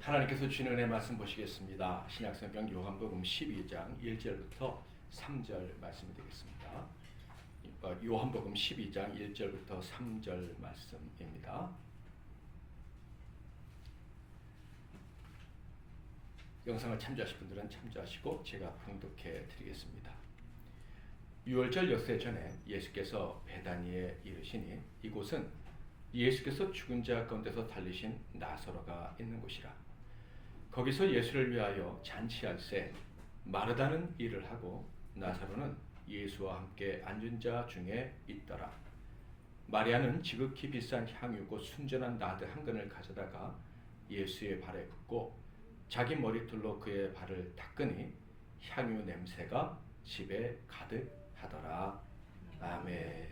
하나님께서 주신 은혜 말씀 보시겠습니다. 신약성경 요한복음 12장 1절부터 3절 말씀이 되겠습니다. 요한복음 12장 1절부터 3절 말씀입니다. 영상을 참조하실 분들은 참조하시고 제가 봉독해 드리겠습니다. 유월절 엿새 전에 예수께서 베다니에 이르시니 이곳은 예수께서 죽은 자 가운데서 달리신 나사로가 있는 곳이라. 거기서 예수를 위하여 잔치할새 마르다는 일을 하고 나사로는 예수와 함께 앉은 자 중에 있더라. 마리아는 지극히 비싼 향유 곧 순전한 나드 한 근을 가져다가 예수의 발에 붓고 자기 머리털로 그의 발을 닦으니 향유 냄새가 집에 가득하더라. 아멘.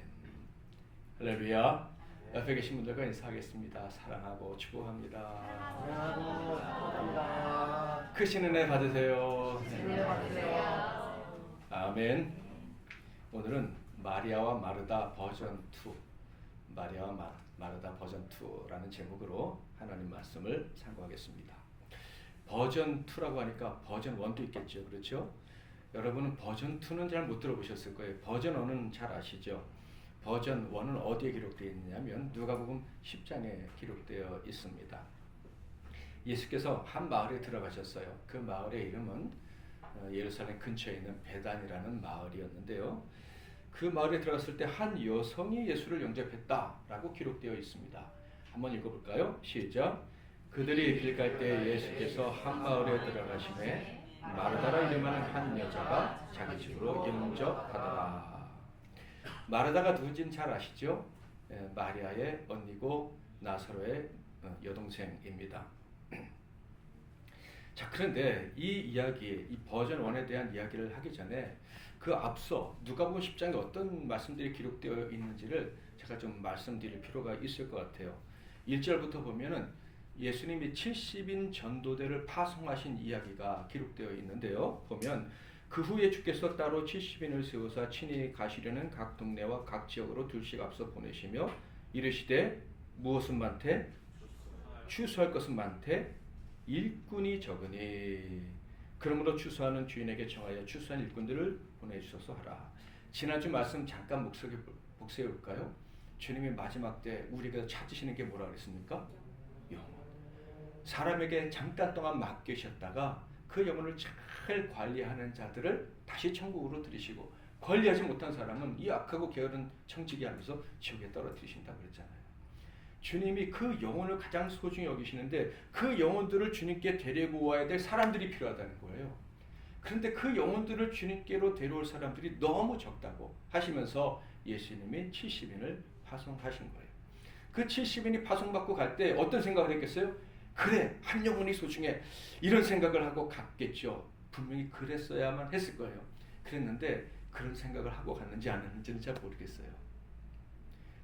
할렐루야. 옆에 계신 분들과 인사하겠습니다. 사랑하고 축복합니다. 사랑하고 축복합니다. 크신 은혜 받으세요. 은혜 받으세요. 아멘. 오늘은 마리아와 마르다 버전 2, 마리아와 마르다 버전 2라는 제목으로 하나님 말씀을 참고하겠습니다. 버전 2라고 하니까 버전 1도 있겠죠, 그렇죠? 여러분은 버전 2는 잘 못 들어보셨을 거예요. 버전 1은 잘 아시죠? 버전 1은 어디에 기록되어 있느냐면 누가복음 10장에 기록되어 있습니다. 예수께서 한 마을에 들어가셨어요. 그 마을의 이름은 예루살렘 근처에 있는 베단이라는 마을이었는데요. 그 마을에 들어갔을 때 한 여성이 예수를 영접했다라고 기록되어 있습니다. 한번 읽어볼까요? 시작. 그들이 길 갈 때 예수께서 한 마을에 들어가시매 마르다라 이름하는 한 여자가 자기 집으로 영접하더라. 마르다가 누군지는 잘 아시죠? 마리아의 언니고 나사로의 여동생입니다. 자, 그런데 이 이야기, 이 버전 1에 대한 이야기를 하기 전에 그 앞서 누가복음 10장에 어떤 말씀들이 기록되어 있는지를 제가 좀 말씀드릴 필요가 있을 것 같아요. 1절부터 보면은 예수님이 70인 전도대를 파송하신 이야기가 기록되어 있는데요. 보면 그 후에 주께서 따로 70인을 세우사 친히 가시려는 각 동네와 각 지역으로 둘씩 앞서 보내시며 이르시되 무엇은 많되 추수할 것은 많되 일꾼이 적으니 그러므로 추수하는 주인에게 정하여 추수한 일꾼들을 보내주셔서 하라. 지난주 말씀 잠깐 복습해볼까요? 주님이 마지막 때 우리가 찾으시는 게 뭐라 그랬습니까? 영혼. 사람에게 잠깐 동안 맡기셨다가 그 영혼을 잘 관리하는 자들을 다시 천국으로 들이시고 관리하지 못한 사람은 이 악하고 게으른 청지기 하면서 지옥에 떨어뜨리신다고 그랬잖아요. 주님이 그 영혼을 가장 소중히 여기시는데 그 영혼들을 주님께 데리고 와야 될 사람들이 필요하다는 거예요. 그런데 그 영혼들을 주님께로 데려올 사람들이 너무 적다고 하시면서 예수님이 70인을 파송하신 거예요. 그 70인이 파송받고 갈 때 어떤 생각을 했겠어요? 그래, 한 영혼이 소중해. 이런 생각을 하고 갔겠죠. 분명히 그랬어야만 했을 거예요. 그랬는데 그런 생각을 하고 갔는지 안 했는지는 잘 모르겠어요.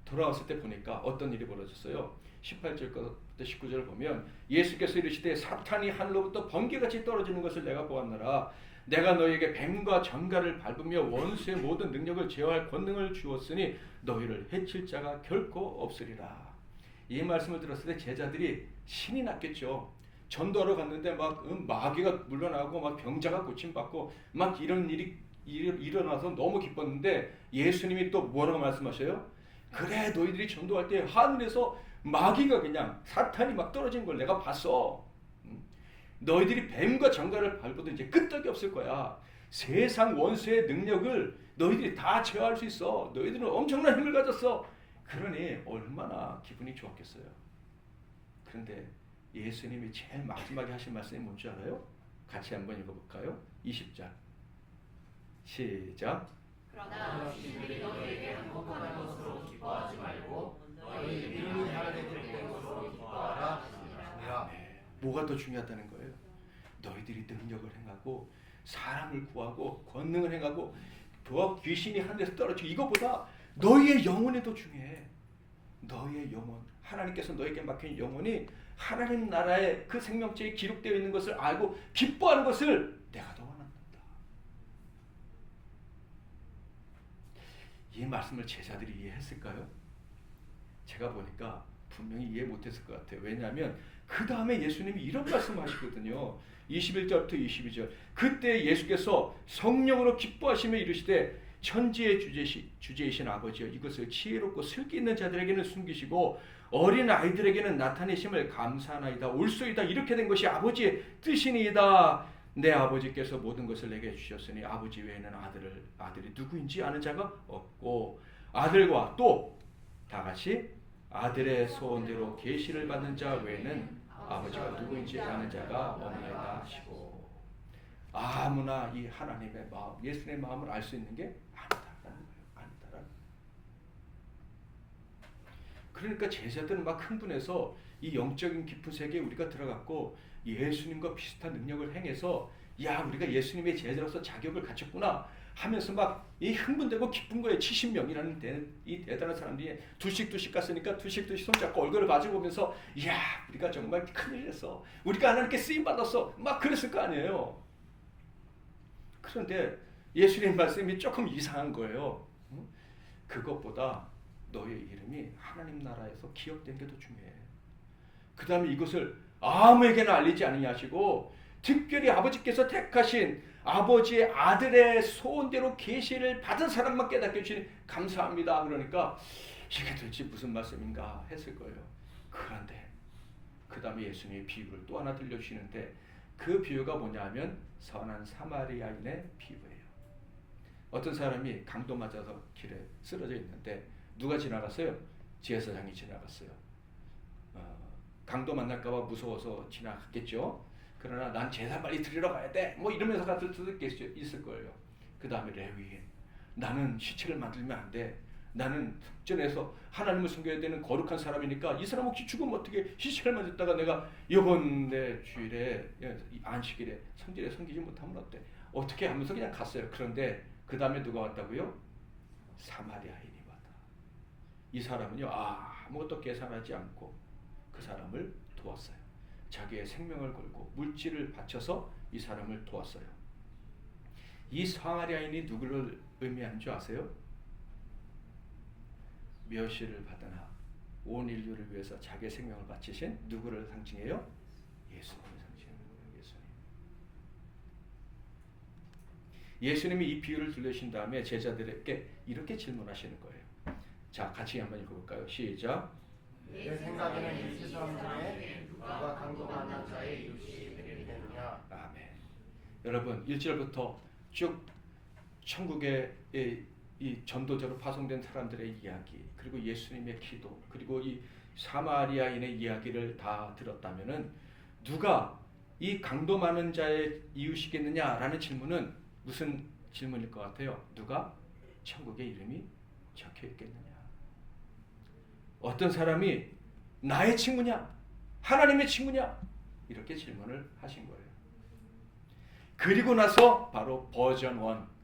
돌아왔을 때 보니까 어떤 일이 벌어졌어요. 18절부터 19절을 보면 예수께서 이르시되 사탄이 하늘로부터 번개같이 떨어지는 것을 내가 보았노라. 내가 너희에게 뱀과 전갈을 밟으며 원수의 모든 능력을 제어할 권능을 주었으니 너희를 해칠 자가 결코 없으리라. 이 말씀을 들었을 때 제자들이 신이 났겠죠. 전도하러 갔는데 막 마귀가 물러나고 막 병자가 고침받고 막 이런 일이 일어나서 너무 기뻤는데 예수님이 또 뭐라고 말씀하셔요? 그래, 너희들이 전도할 때 하늘에서 마귀가 그냥 사탄이 막 떨어진 걸 내가 봤어. 너희들이 뱀과 전갈을 밟아도 이제 끄떡이 없을 거야. 세상 원수의 능력을 너희들이 다 제어할 수 있어. 너희들은 엄청난 힘을 가졌어. 그러니 얼마나 기분이 좋았겠어요. 그런데 예수님이 제일 마지막에 하신 말씀이 뭔지 알아요? 같이 한번 읽어볼까요? 20절 시작. 그러나 너희들이 너희에게 한복하는 것으로 기뻐하지 말고 너희 이름이 하나님께 된 것으로 기뻐하라. 네. 뭐가 더 중요하다는 거예요? 너희들이 능력을 행하고 사람을 구하고 권능을 행하고 더 귀신이 하늘에서 떨어지고 이거보다 너희의 영혼이 더 중요해. 너희의 영혼, 하나님께서 너에게 맡긴 영혼이 하나님 나라의 그 생명체에 기록되어 있는 것을 알고 기뻐하는 것을 내가 더 원한다. 이 말씀을 제자들이 이해했을까요? 제가 보니까 분명히 이해 못했을 것 같아요. 왜냐하면 그 다음에 예수님이 이런 말씀하시거든요. 21절부터 22절. 그때 예수께서 성령으로 기뻐하시며 이르시되 천지의 주제이신 아버지여, 이것을 지혜롭고 슬기 있는 자들에게는 숨기시고 어린 아이들에게는 나타내심을 감사하나이다. 옳소이다. 이렇게 된 것이 아버지의 뜻이니이다. 내 아버지께서 모든 것을 내게 주셨으니 아버지 외에는 아들이 누구인지 아는 자가 없고 아들과 또 다 같이 아들의 소원대로 계시를 받는 자 외에는 아버지가 누구인지 아는 자가 없나이다 하시고, 아무나 이 하나님의 마음, 예수님의 마음을 알 수 있는 게 아니다라는 거예요. 아니다라는. 그러니까 제자들은 막 흥분해서 이 영적인 깊은 세계에 우리가 들어갔고 예수님과 비슷한 능력을 행해서 야, 우리가 예수님의 제자로서 자격을 갖췄구나 하면서 막 이 흥분되고 기쁜 거예요. 70명이라는 이 대단한 사람들이 두씩 갔으니까 두씩 손잡고 얼굴을 마주보면서 야, 우리가 정말 큰일 했어. 우리가 하나님께 쓰임 받았어. 막 그랬을 거 아니에요. 그런데 예수님 말씀이 조금 이상한 거예요. 그것보다 너의 이름이 하나님 나라에서 기억된 게 더 중요해. 그 다음에 이것을 아무에게나 알리지 않으냐 하시고 특별히 아버지께서 택하신 아버지의 아들의 소원대로 계시를 받은 사람만 깨닫게 해주시니 감사합니다. 그러니까 이게 도대체 무슨 말씀인가 했을 거예요. 그런데 그 다음에 예수님의 비유를 또 하나 들려주시는데 그 비유가 뭐냐 하면 선한 사마리아인의 비유예요. 어떤 사람이 강도 맞아서 길에 쓰러져 있는데 누가 지나갔어요? 제사장이 지나갔어요. 강도 만날까 봐 무서워서 지나갔겠죠. 그러나 난 제사 빨리 드리러 가야 돼. 뭐 이러면서 가서 있을 거예요. 그 다음에 레위인. 나는 시체를 만들면 안 돼. 나는 전에서 하나님을 섬겨야 되는 거룩한 사람이니까 이 사람 혹시 죽으면 어떻게 시체를 만졌다가 내가 이번 내 주일에 안식일에 성질에 섬기지 못하면 어때? 어떻게 하면서 그냥 갔어요. 그런데 그 다음에 누가 왔다고요? 사마리아인이 왔다. 이 사람은요 아무것도 계산하지 않고 그 사람을 도왔어요. 자기의 생명을 걸고 물질을 바쳐서 이 사람을 도왔어요. 이 사마리아인이 누구를 의미하는 줄 아세요? 멸시를 받으나 온 인류를 위해서 자기의 생명을 바치신 누구를 상징해요? 예수님을 상징하는 거예요. 예수님이 이 비유를 들려주신 다음에 제자들에게 이렇게 질문하시는 거예요. 자, 같이 한번 읽어볼까요? 시작. 내 생각에는 이 사람 중에 누가 강도 만난 자의 이웃이 되느냐. 아멘. 여러분 1절부터 쭉 천국의 이 전도자로 파송된 사람들의 이야기, 그리고 예수님의 기도, 그리고 이 사마리아인의 이야기를 다 들었다면은 누가 이 강도 많은 자의 이웃이겠느냐라는 질문은 무슨 질문일 것 같아요? 누가 천국의 이름이 적혀 있겠느냐? 어떤 사람이 나의 친구냐? 하나님의 친구냐? 이렇게 질문을 하신 거예요. 그리고 나서 바로 버전 1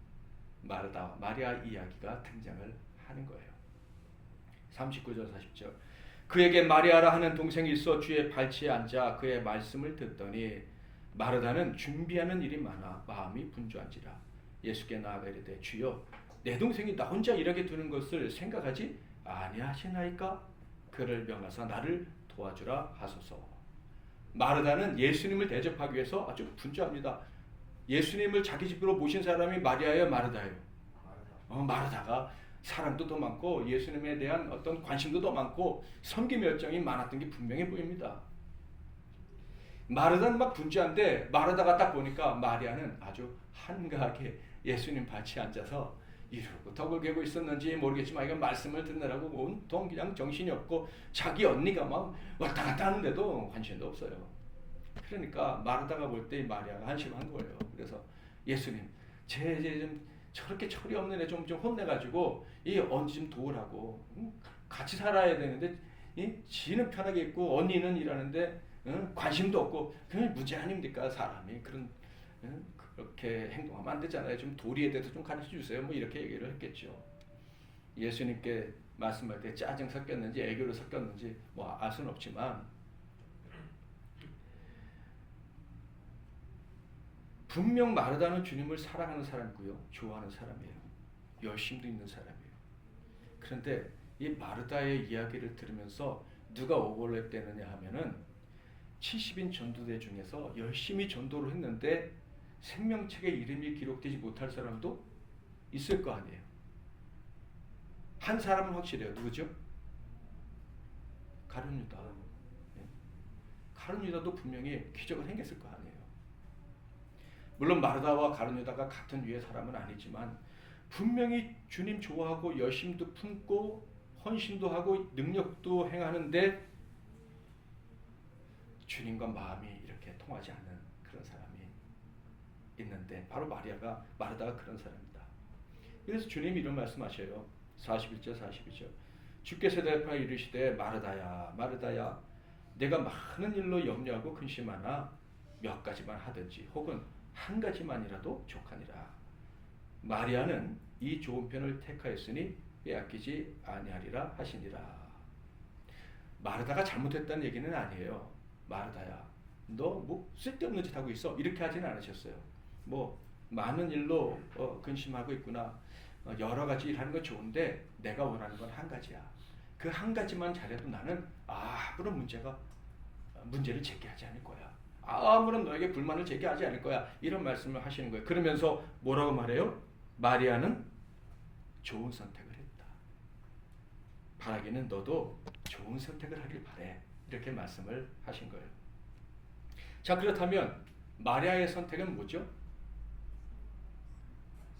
마르다 마리아 이야기가 등장을 하는 거예요. 39절 40절. 그에게 마리아라 하는 동생이 있어 주의 발치에 앉아 그의 말씀을 듣더니 마르다는 준비하는 일이 많아 마음이 분주한지라. 예수께 나아가 이르되 주여 내 동생이 나 혼자 일하게 두는 것을 생각하지 아니하시나이까? 그를 명하사 나를 도와주라 하소서. 마르다는 예수님을 대접하기 위해서 아주 분주합니다. 예수님을 자기 집으로 모신 사람이 마리아예요, 마르다예요? 마르다가 사랑도 더 많고 예수님에 대한 어떤 관심도 더 많고 섬김 열정이 많았던 게 분명해 보입니다. 마르다는 막 분주한데 마르다가 딱 보니까 마리아는 아주 한가하게 예수님 발치에 앉아서 이러고 덕을 괴고 있었는지 모르겠지만 이건 말씀을 듣느라고 온통 그냥 정신이 없고 자기 언니가 막 왔다 갔다 하는데도 관심도 없어요. 그러니까 마르다가 볼 때 마리아가 한심한 거예요. 그래서 예수님, 쟤 좀 저렇게 철이 없는 애 좀 혼내가지고 이 언니 좀 도우라고. 같이 살아야 되는데 지는 편하게 있고 언니는 일하는데 관심도 없고 그냥 문제 아닙니까? 사람이 그렇게 행동하면 안 되잖아요. 좀 도리에 대해서 좀 가르쳐 주세요. 뭐 이렇게 얘기를 했겠죠. 예수님께 말씀할 때 짜증 섞였는지 애교를 섞였는지 뭐 알 수는 없지만 분명 마르다는 주님을 사랑하는 사람이고요. 좋아하는 사람이에요. 열심도 있는 사람이에요. 그런데 이 마르다의 이야기를 들으면서 누가 오버랩되느냐 하면은 70인 전도대 중에서 열심히 전도를 했는데 생명책에 이름이 기록되지 못할 사람도 있을 거 아니에요. 한 사람은 확실해요. 누구죠? 가룟 유다. 가룟 유다도 분명히 기적을 행했을 거 아니에요. 물론 마르다와 가룟 유다가 같은 유의 사람은 아니지만 분명히 주님 좋아하고 열심도 품고 헌신도 하고 능력도 행하는데 주님과 마음이 이렇게 통하지 않는 그런 사람이 있는데 바로 마르다가 그런 사람입니다. 그래서 주님이 이런 말씀하셔요. 41절 42절 주께서 대답하여 이르시되 마르다야 마르다야 내가 많은 일로 염려하고 근심하나 몇 가지만 하든지 혹은 한 가지만이라도 족하니라. 마리아는 이 좋은 편을 택하였으니 빼앗기지 아니하리라 하시니라. 마르다가 잘못했다는 얘기는 아니에요. 마르다야 너 뭐 쓸데없는 짓 하고 있어 이렇게 하지는 않으셨어요. 뭐 많은 일로 근심하고 있구나. 여러 가지 일하는 건 좋은데 내가 원하는 건 한 가지야. 그 한 가지만 잘해도 나는 아무런 문제를 제기하지 않을 거야. 아무런 너에게 불만을 제기하지 않을 거야. 이런 말씀을 하시는 거예요. 그러면서 뭐라고 말해요? 마리아는 좋은 선택을 했다. 바라기는 너도 좋은 선택을 하길 바래. 이렇게 말씀을 하신 거예요. 자, 그렇다면 마리아의 선택은 뭐죠?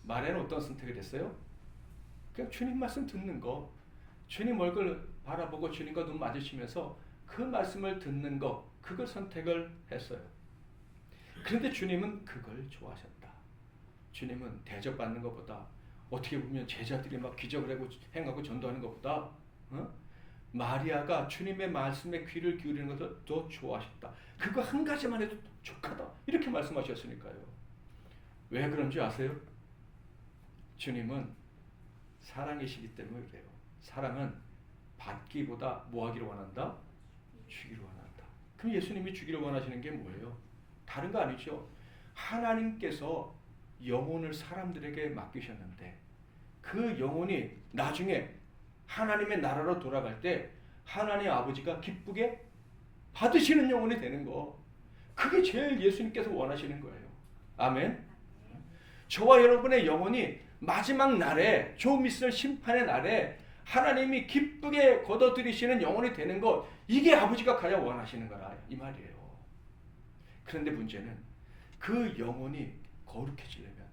마리아는 어떤 선택을 했어요? 그냥 주님 말씀 듣는 거, 주님 얼굴 바라보고 주님과 눈 마주치면서 그 말씀을 듣는 거, 그걸 선택을 했어요. 그런데 주님은 그걸 좋아하셨다. 주님은 대접받는 것보다 어떻게 보면 제자들이 막 기적을 행하고 전도하는 것보다 마리아가 주님의 말씀에 귀를 기울이는 것을 더 좋아하셨다. 그거 한 가지만 해도 족하다. 이렇게 말씀하셨으니까요. 왜 그런지 아세요? 주님은 사랑이시기 때문에 그래요. 사랑은 받기보다 뭐 하기를 원한다? 주기를 원한다. 그럼 예수님이 주기를 원하시는 게 뭐예요? 다른 거 아니죠. 하나님께서 영혼을 사람들에게 맡기셨는데 그 영혼이 나중에 하나님의 나라로 돌아갈 때 하나님 아버지가 기쁘게 받으시는 영혼이 되는 거. 그게 제일 예수님께서 원하시는 거예요. 아멘. 저와 여러분의 영혼이 마지막 날에 좀 있을 심판의 날에 하나님이 기쁘게 거둬들이시는 영혼이 되는 것, 이게 아버지가 가장 원하시는 거라 이 말이에요. 그런데 문제는 그 영혼이 거룩해지려면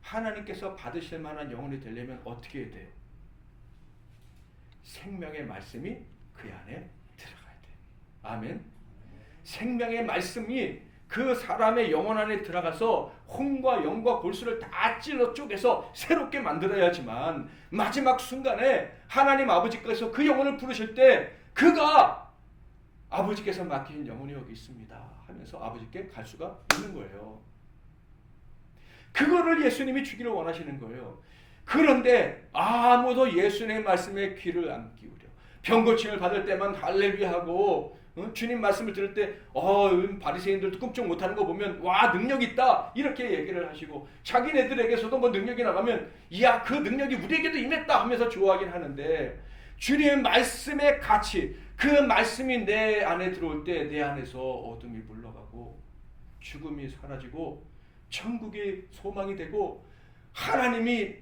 하나님께서 받으실 만한 영혼이 되려면 어떻게 해야 돼요? 생명의 말씀이 그 안에 들어가야 돼요. 아멘. 생명의 말씀이 그 사람의 영혼 안에 들어가서 혼과 영과 골수를 다 찔러 쪼개서 새롭게 만들어야지만 마지막 순간에 하나님 아버지께서 그 영혼을 부르실 때 그가 아버지께서 맡긴 영혼이 여기 있습니다 하면서 아버지께 갈 수가 있는 거예요. 그거를 예수님이 주기를 원하시는 거예요. 그런데 아무도 예수님의 말씀에 귀를 안 기울여. 병고침을 받을 때만 할렐루야 하고 주님 말씀을 들을 때 바리새인들도 꿈쩍 못하는 거 보면 와 능력 있다 이렇게 얘기를 하시고 자기네들에게서도 뭐 능력이 나가면 이야 그 능력이 우리에게도 임했다 하면서 좋아하긴 하는데 주님의 말씀의 가치 그 말씀이 내 안에 들어올 때 내 안에서 어둠이 물러가고 죽음이 사라지고 천국이 소망이 되고 하나님이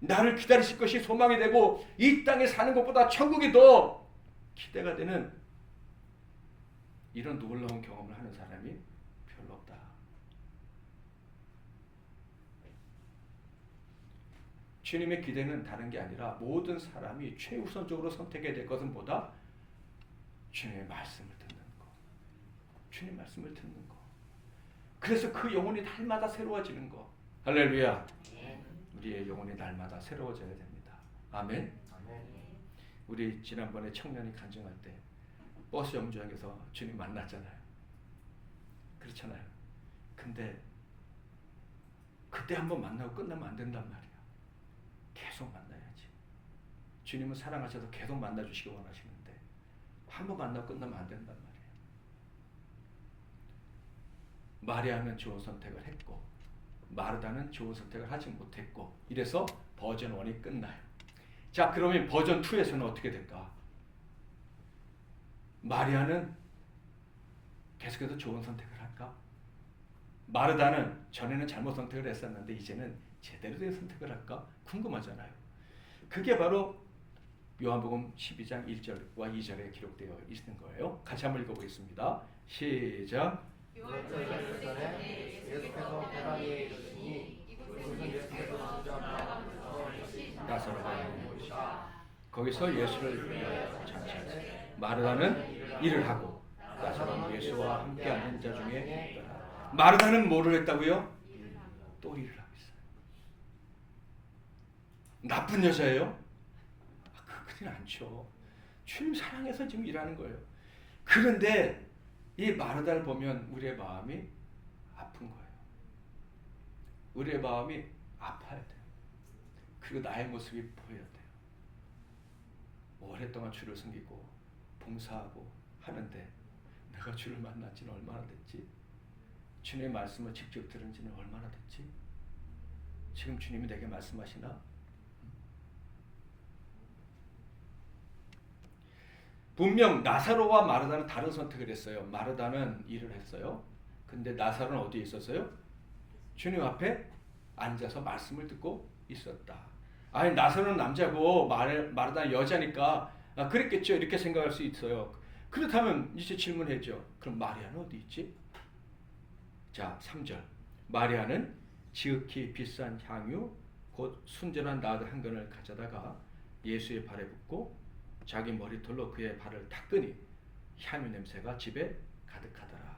나를 기다리실 것이 소망이 되고 이 땅에 사는 것보다 천국이 더 기대가 되는 이런 놀라운 경험을 하는 사람이 별로 없다. 주님의 기대는 다른 게 아니라 모든 사람이 최우선적으로 선택해야 될 것은 뭐다? 주님의 말씀을 듣는 거. 주님 말씀을 듣는 거. 그래서 그 영혼이 날마다 새로워지는 거. 할렐루야. 우리의 영혼이 날마다 새로워져야 됩니다. 아멘. 우리 지난번에 청년이 간증할 때 버스 정류장에서 주님 만났잖아요. 그렇잖아요. 근데 그때 한번 만나고 끝나면 안 된단 말이야. 계속 만나야지. 주님은 사랑하셔서 계속 만나주시기 원하시는데 한번 만나고 끝나면 안 된단 말이에요. 마리아는 좋은 선택을 했고 마르다는 좋은 선택을 하지 못했고 이래서 버전 1이 끝나요. 자, 그러면 버전 2에서는 어떻게 될까? 마리아는 계속해서 좋은 선택을 할까? 마르다는 전에는 잘못 선택을 했었는데 이제는 제대로 된 선택을 할까? 궁금하잖아요. 그게 바로 요한복음 12장 1절과 2절에 기록되어 있는 거예요. 같이 한번 읽어보겠습니다. 시작. 유월절 전에 예수께서 베다니에 이르시니 이곳은 예수께서 직접 나사로가 있는 곳이다. 거기서 예수를 위하여 잔치하지. 마르다는 일을 하고 나사로는 예수와 함께 앉은 자 중에 있더라. 마르다는 뭐를 했다고요? 또 일을 하고 있어요. 나쁜 여자예요? 그렇지는 않죠. 주님 사랑해서 지금 일하는 거예요. 그런데 이 마르다를 보면 우리의 마음이 아픈 거예요. 우리의 마음이 아파야 돼요. 그리고 나의 모습이 보여야 돼요. 오랫동안 주를 섬기고 봉사하고 하는데 내가 주를 만난 지는 얼마나 됐지? 주님의 말씀을 직접 들은 지는 얼마나 됐지? 지금 주님이 내게 말씀하시나? 분명 나사로와 마르다는 다른 선택을 했어요. 마르다는 일을 했어요. 근데 나사로는 어디에 있었어요? 주님 앞에 앉아서 말씀을 듣고 있었다. 아니 나사로는 남자고 마르다는 여자니까 그랬겠죠. 이렇게 생각할 수 있어요. 그렇다면 이제 질문해죠. 그럼 마리아는 어디 있지? 자 3절. 마리아는 지극히 비싼 향유 곧 순전한 나드 한 근을 가져다가 예수의 발에 붓고 자기 머리털로 그의 발을 닦으니 향유 냄새가 집에 가득하더라.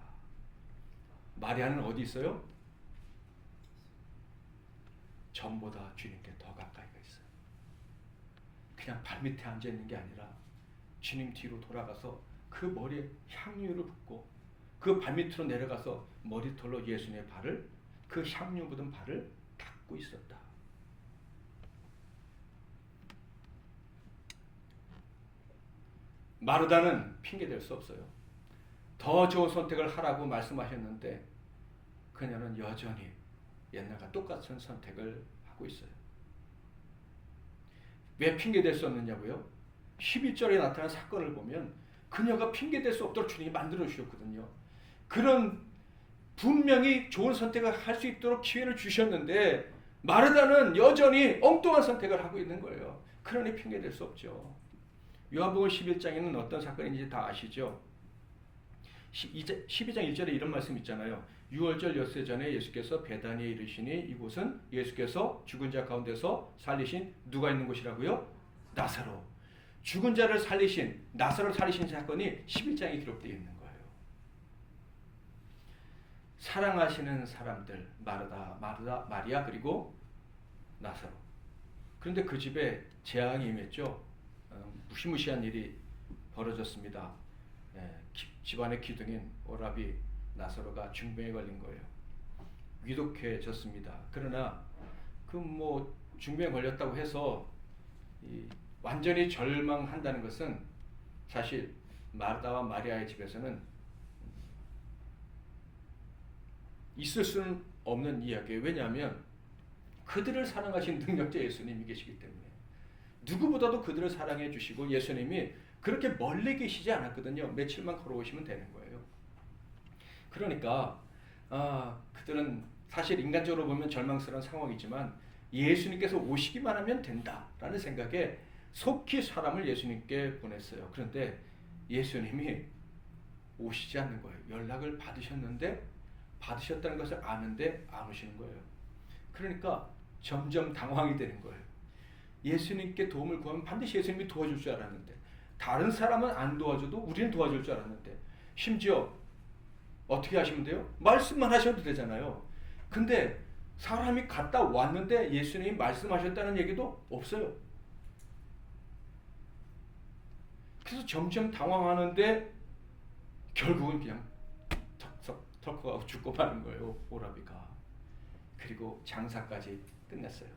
마리아는 어디 있어요? 전보다 주님께 더 가까이가 있어요. 그냥 발밑에 앉아 있는 게 아니라 주님 뒤로 돌아가서 그 머리에 향유를 붓고 그 발밑으로 내려가서 머리털로 예수님의 발을 그 향유 묻은 발을 닦고 있었다. 마르다는 핑계댈 수 없어요. 더 좋은 선택을 하라고 말씀하셨는데 그녀는 여전히 옛날과 똑같은 선택을 하고 있어요. 왜 핑계댈 수 없느냐고요? 11절에 나타난 사건을 보면 그녀가 핑계댈 수 없도록 주님이 만들어 주셨거든요. 그런 분명히 좋은 선택을 할 수 있도록 기회를 주셨는데 마르다는 여전히 엉뚱한 선택을 하고 있는 거예요. 그러니 핑계댈 수 없죠. 요한복음 11장에는 어떤 사건인지 다 아시죠? 12장 1절에 이런 말씀 있잖아요. 유월절 엿새 전에 예수께서 베다니에 이르시니 이곳은 예수께서 죽은 자 가운데서 살리신 누가 있는 곳이라고요? 나사로. 죽은 자를 살리신 나사로를 살리신 사건이 11장에 기록되어 있는 거예요. 사랑하시는 사람들 마르다, 마리아 그리고 나사로. 그런데 그 집에 재앙이 임했죠. 무시무시한 일이 벌어졌습니다. 집안의 기둥인 오라비 나사로가 중병에 걸린 거예요. 위독해졌습니다. 그러나 중병에 걸렸다고 해서 완전히 절망한다는 것은 사실 마르다와 마리아의 집에서는 있을 수는 없는 이야기예요. 왜냐하면 그들을 사랑하신 능력자 예수님이 계시기 때문에 누구보다도 그들을 사랑해 주시고 예수님이 그렇게 멀리 계시지 않았거든요. 며칠만 걸어오시면 되는 거예요. 그러니까 그들은 사실 인간적으로 보면 절망스러운 상황이지만 예수님께서 오시기만 하면 된다라는 생각에 속히 사람을 예수님께 보냈어요. 그런데 예수님이 오시지 않는 거예요. 연락을 받으셨는데 받으셨다는 것을 아는데 안 오시는 거예요. 그러니까 점점 당황이 되는 거예요. 예수님께 도움을 구하면 반드시 예수님이 도와줄 줄 알았는데 다른 사람은 안 도와줘도 우리는 도와줄 줄 알았는데 심지어 어떻게 하시면 돼요? 말씀만 하셔도 되잖아요. 근데 사람이 갔다 왔는데 예수님이 말씀하셨다는 얘기도 없어요. 그래서 점점 당황하는데 결국은 그냥 턱턱 죽고 마는 거예요. 오라비가. 그리고 장사까지 끝냈어요.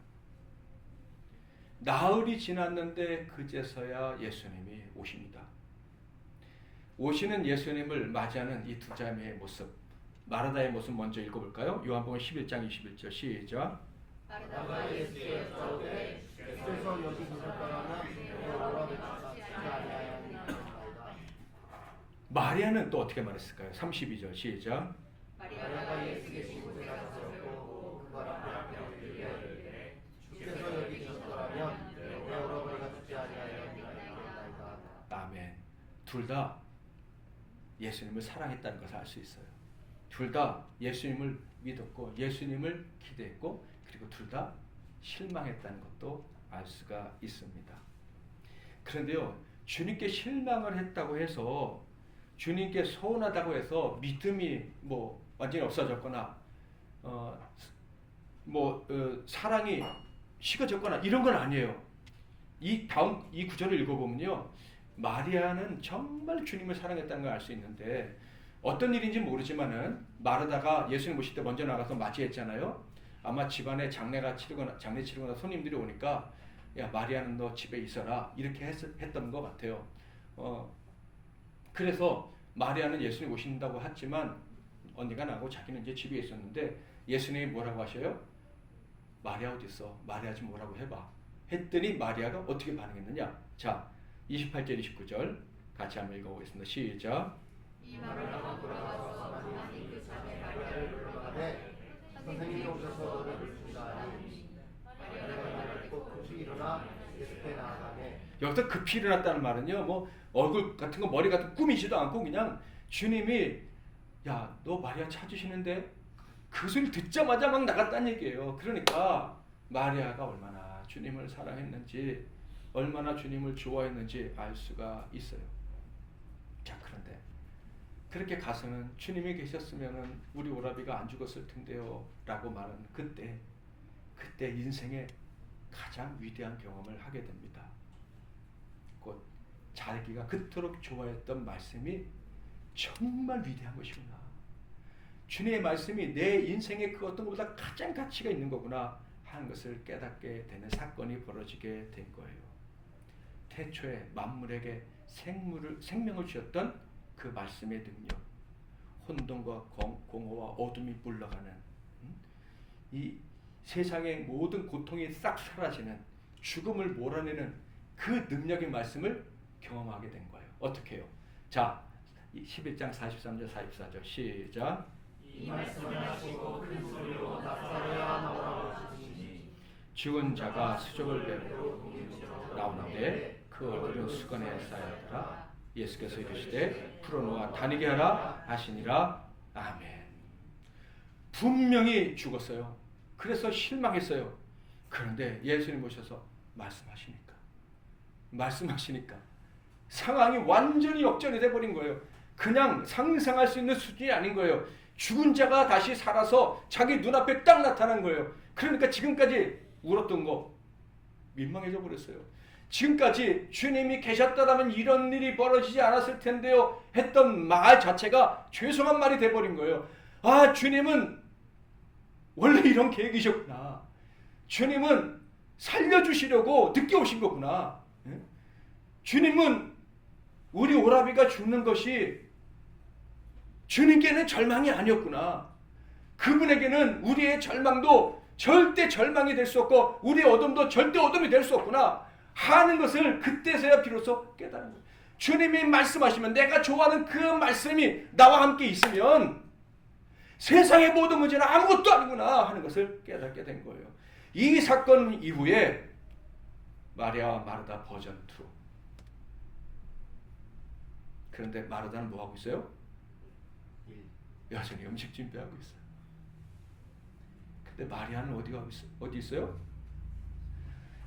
나흘이 지났는데 그제서야 예수님이 오십니다. 오시는 예수님을 맞이하는 이 두 자매의 모습, 마르다의 모습 먼저 읽어볼까요? 요한복음 11장 21절 시작. 마르다가 예수께 여짜오되 주께서 여기 계실까라는 오라비가 아니하였나이다. 마리아는 또 어떻게 말했을까요? 32절 시작. 마리아가 예수께 신부에 가서 엎고 그발 앞에 엎드리되 주께서 여기 계셨더라면 내 어머니가 죽지 아니하였나이다. 아멘. 둘 다 예수님을 사랑했다는 것을 알 수 있어요. 둘 다 예수님을 믿었고 예수님을 기대했고 그리고 둘 다 실망했다는 것도 알 수가 있습니다. 그런데요, 주님께 실망을 했다고 해서 주님께 서운하다고 해서 믿음이 뭐 완전히 없어졌거나 사랑이 식어졌거나 이런 건 아니에요. 이 구절을 읽어보면요, 마리아는 정말 주님을 사랑했다는 걸 알 수 있는데 어떤 일인지 모르지만은 마르다가 예수님 모실 때 먼저 나가서 맞이했잖아요. 아마 집안에 장례 치르거나 손님들이 오니까 야 마리아는 너 집에 있어라 이렇게 했던 것 같아요. 그래서 마리아는 예수님 오신다고 했지만 언니가 나고 자기는 이제 집에 있었는데 예수님이 뭐라고 하셔요? 마리아 어디 있어? 마리아 좀 뭐라고 해봐. 했더니 마리아가 어떻게 반응했느냐? 자, 28절 29절 같이 한번 읽어보겠습니다. 시작. 이 말을 하고 돌아가서 만나니 그 자매 마리아를 불러가되 선생님이 오셔서 너를 부르시다 하니 마리아가 일어날 곧 급히 일어나 예수께 나아가매. 여기서 급히 일어났다는 말은요, 뭐 얼굴 같은 거 머리 같은 거 꾸미지도 않고 그냥 주님이 야 너 마리아 찾으시는데 그 소리 듣자마자 막 나갔다는 얘기예요. 그러니까 마리아가 얼마나 주님을 사랑했는지 얼마나 주님을 좋아했는지 알 수가 있어요. 자, 그런데 그렇게 가서는 주님이 계셨으면 우리 오라비가 안 죽었을 텐데요 라고 말하는 그때 인생의 가장 위대한 경험을 하게 됩니다. 곧 자기가 그토록 좋아했던 말씀이 정말 위대한 것이구나. 주님의 말씀이 내 인생의 그 어떤 것보다 가장 가치가 있는 거구나 하는 것을 깨닫게 되는 사건이 벌어지게 된 거예요. 태초에 만물에게 생명을 주셨던 그 말씀의 능력, 혼돈과 공허와 어둠이 물러가는 이 세상의 모든 고통이 싹 사라지는 죽음을 몰아내는 그 능력의 말씀을 경험하게 된 거예요. 어떻게 해요? 자, 11장 43절 44절 시작. 이 말씀을 하시고 큰 소리로 나사로야 나오라고 하시니 죽은 자가 수족을 베고 나오는데 그 얼굴은 수건에 쌓였더라. 예수께서 이르시되 풀어놓아 다니게 하라 하시니라. 아멘. 분명히 죽었어요. 그래서 실망했어요. 그런데 예수님 오셔서 말씀하시니까 상황이 완전히 역전이 돼버린 거예요. 그냥 상상할 수 있는 수준이 아닌 거예요. 죽은 자가 다시 살아서 자기 눈앞에 딱 나타난 거예요. 그러니까 지금까지 울었던 거 민망해져 버렸어요. 지금까지 주님이 계셨다면 이런 일이 벌어지지 않았을 텐데요 했던 말 자체가 죄송한 말이 돼버린 거예요. 아, 주님은 원래 이런 계획이셨구나. 주님은 살려주시려고 늦게 오신 거구나. 주님은 우리 오라비가 죽는 것이 주님께는 절망이 아니었구나. 그분에게는 우리의 절망도 절대 절망이 될 수 없고 우리의 어둠도 절대 어둠이 될 수 없구나 하는 것을 그때서야 비로소 깨달은 거예요. 주님이 말씀하시면 내가 좋아하는 그 말씀이 나와 함께 있으면 세상의 모든 문제는 아무것도 아니구나 하는 것을 깨닫게 된 거예요. 이 사건 이후에 마리아와 마르다 버전 2. 그런데 마르다는 뭐하고 있어요? 여전히 음식 준비하고 있어요. 근데 마리아는 어디 있어요?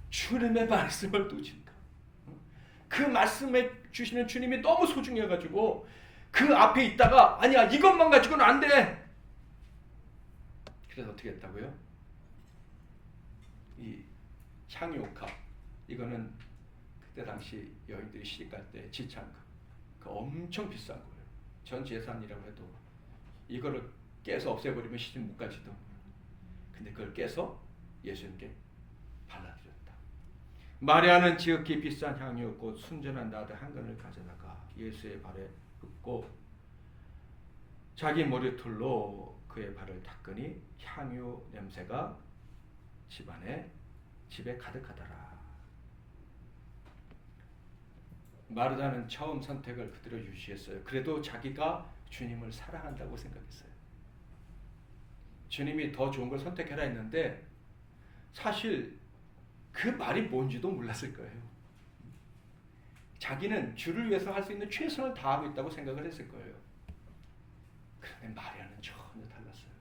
주님의 말씀을 놓친다. 그 말씀에 주시는 주님이 너무 소중해가지고 그 앞에 있다가 아니야 이것만 가지고는 안 돼. 그래서 어떻게 했다고요? 이 향유옥합, 이거는 그때 당시 여인들이 시집갈 때 지창금, 그 엄청 비싼 거예요. 전 재산이라고 해도 이거를 깨서 없애버리면 시집 못 가지도. 근데 그걸 깨서 예수님께 발라드렸다. 마리아는 지극히 비싼 향유였고 순전한 나드 한 근을 가져다가 예수의 발에 붓고 자기 머리털로 그의 발을 닦으니 향유 냄새가 집에 가득하더라. 마르다는 처음 선택을 그대로 유지했어요. 그래도 자기가 주님을 사랑한다고 생각했어요. 주님이 더 좋은 걸 선택해라 했는데 사실 그 말이 뭔지도 몰랐을 거예요. 자기는 주를 위해서 할 수 있는 최선을 다하고 있다고 생각을 했을 거예요. 그런데 마리아는 전혀 달랐어요.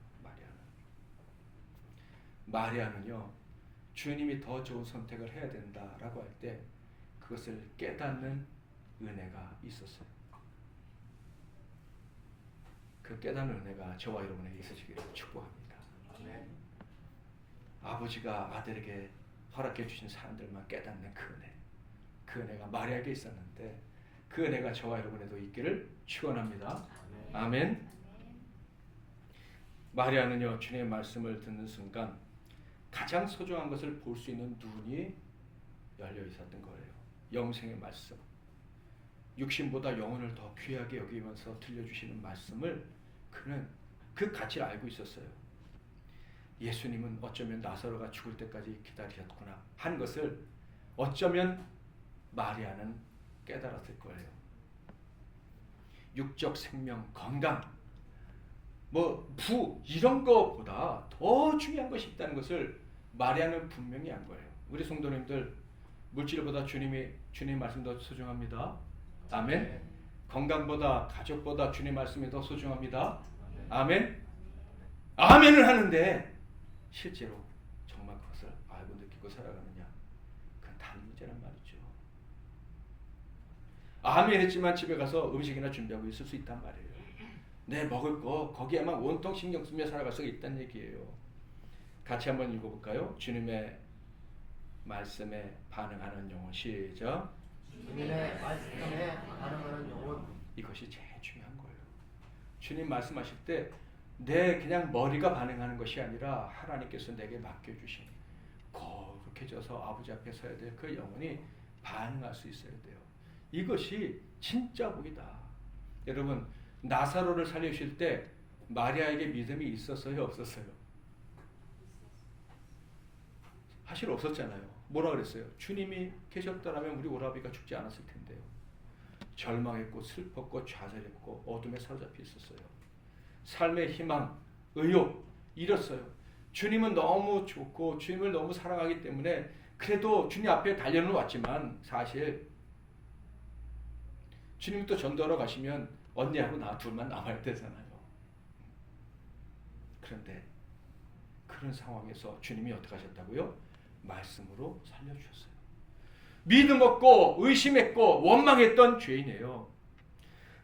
마리아는요, 주님이 더 좋은 선택을 해야 된다라고 할 때 그것을 깨닫는 은혜가 있었어요. 그 깨닫는 은혜가 저와 여러분에게 있으시기를 축복합니다. 아멘. 아버지가 아들에게 허락해 주신 사람들만 깨닫는 그 은혜, 그 은혜가 마리아에게 있었는데 그 은혜가 저와 여러분에도 있기를 축원합니다. 아멘. 마리아는요, 주님의 말씀을 듣는 순간 가장 소중한 것을 볼 수 있는 눈이 열려 있었던 거예요. 영생의 말씀, 육신보다 영혼을 더 귀하게 여기면서 들려주시는 말씀을 그는 그 가치를 알고 있었어요. 예수님은 어쩌면 나사로가 죽을 때까지 기다리셨구나 한 것을 어쩌면 마리아는 깨달았을 거예요. 육적 생명, 건강, 부 이런 것보다 더 중요한 것이 있다는 것을 마리아는 분명히 한 거예요. 우리 성도님들, 물질보다 주님 말씀 더 소중합니다. 아멘. 건강보다 가족보다 주님 말씀이 더 소중합니다. 아멘. 아멘을 하는데 실제로 정말 그것을 알고 느끼고 살아가느냐, 그건 다른 문제란 말이죠. 아멘 했지만 집에 가서 음식이나 준비하고 있을 수 있단 말이에요. 내 먹을 거 거기에만 온통 신경 쓰며 살아갈 수가 있다는 얘기예요. 같이 한번 읽어볼까요? 주님의 말씀에 반응하는 영혼. 시작. 주님의 말씀에 반응하는 영혼. 이것이 제일 중요한 거예요. 주님 말씀하실 때 내 그냥 머리가 반응하는 것이 아니라 하나님께서 내게 맡겨주신 거룩해져서 아버지 앞에 서야 될 그 영혼이 반응할 수 있어야 돼요. 이것이 진짜 복이다. 여러분, 나사로를 살리실 때 마리아에게 믿음이 있었어요, 없었어요? 사실 없었잖아요. 뭐라 그랬어요? 주님이 계셨더라면 우리 오라비가 죽지 않았을 텐데요. 절망했고 슬펐고 좌절했고 어둠에 사로잡혀 있었어요. 삶의 희망, 의욕 잃었어요. 주님은 너무 좋고 주님을 너무 사랑하기 때문에 그래도 주님 앞에 달려는 왔지만 사실 주님이 또 전도하러 가시면 언니하고 나 둘만 남아야 되잖아요. 그런데 그런 상황에서 주님이 어떻게 하셨다고요? 말씀으로 살려주셨어요. 믿음 없고 의심했고 원망했던 죄인이에요.